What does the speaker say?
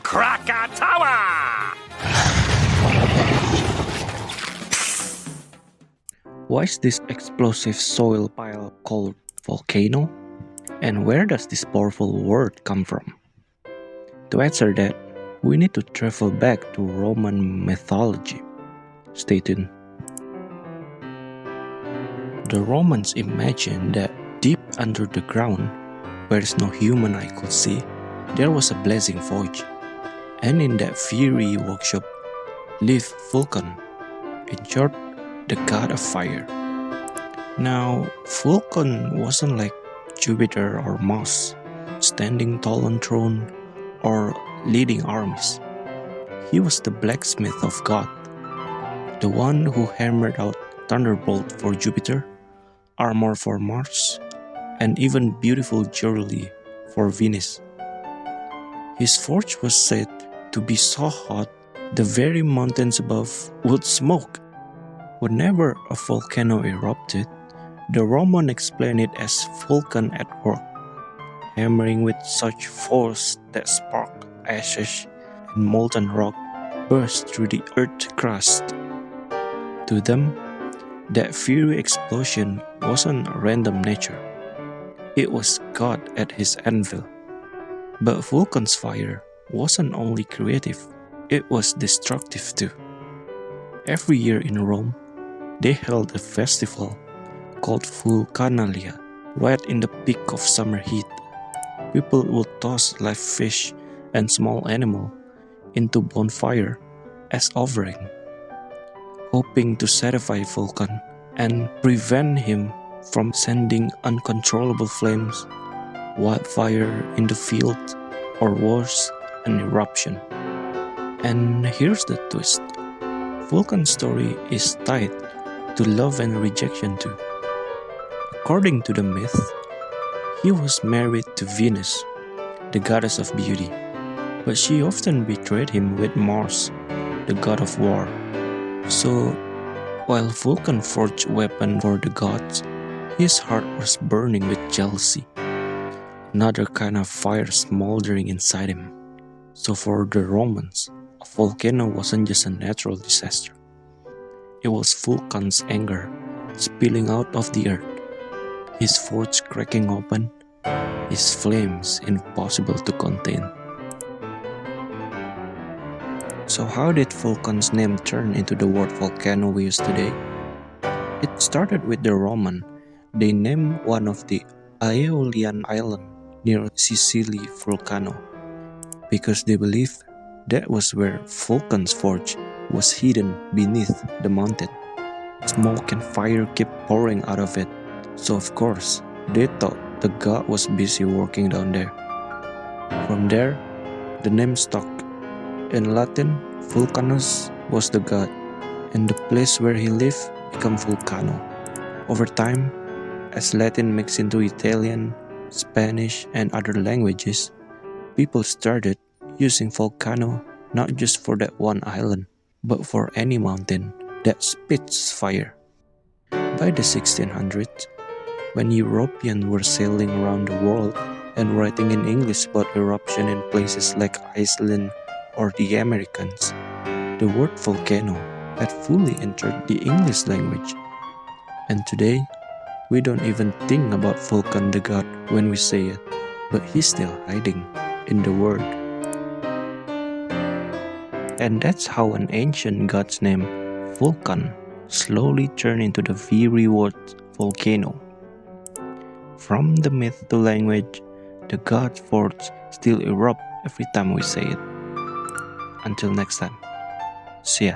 Krakatawa! Why is this explosive soil pile called volcano? And where does this powerful word come from? To answer that, we need to travel back to Roman mythology. Stay tuned. The Romans imagined that deep under the ground, where no human eye could see, there was a blazing void. And in that fiery workshop lived Vulcan, in short, the god of fire. Now, Vulcan wasn't like Jupiter or Mars, standing tall on throne or leading armies. He was the blacksmith of God, the one who hammered out thunderbolt for Jupiter, armor for Mars, and even beautiful jewelry for Venus. His forge was said to be so hot the very mountains above would smoke. Whenever a volcano erupted, the Romans explained it as Vulcan at work, hammering with such force that spark, ashes, and molten rock burst through the earth's crust. To them, that fiery explosion wasn't random nature. It was God at his anvil. But Vulcan's fire wasn't only creative, it was destructive too. Every year in Rome, they held a festival called Vulcanalia, right in the peak of summer heat. People would toss live fish and small animal into bonfire as offering, hoping to satisfy Vulcan and prevent him from sending uncontrollable flames, wildfire in the field, or worse, an eruption. And here's the twist. Vulcan's story is tied to love and rejection too. According to the myth, he was married to Venus, the goddess of beauty, but she often betrayed him with Mars, the god of war. So, while Vulcan forged weapons for the gods, his heart was burning with jealousy, another kind of fire smoldering inside him. So for the Romans, a volcano wasn't just a natural disaster. It was Vulcan's anger spilling out of the earth, his forge cracking open, his flames impossible to contain. So how did Vulcan's name turn into the word volcano we use today? It started with the Roman. They named one of the Aeolian islands near Sicily Volcano, because they believed that was where Vulcan's forge was hidden beneath the mountain. Smoke and fire kept pouring out of it, so of course, they thought the god was busy working down there. From there, the name stuck. In Latin, Vulcanus was the god, and the place where he lived became Volcano. Over time, as Latin mixed into Italian, Spanish, and other languages, people started using volcano not just for that one island, but for any mountain that spits fire. By the 1600s, when Europeans were sailing around the world and writing in English about eruption in places like Iceland or the Americans, the word volcano had fully entered the English language. And today, we don't even think about Vulcan the god when we say it, but he's still hiding in the word. And that's how an ancient god's name, Vulcan, slowly turned into the very word volcano. From the myth to language, the god's words still erupt every time we say it. Until next time, see ya.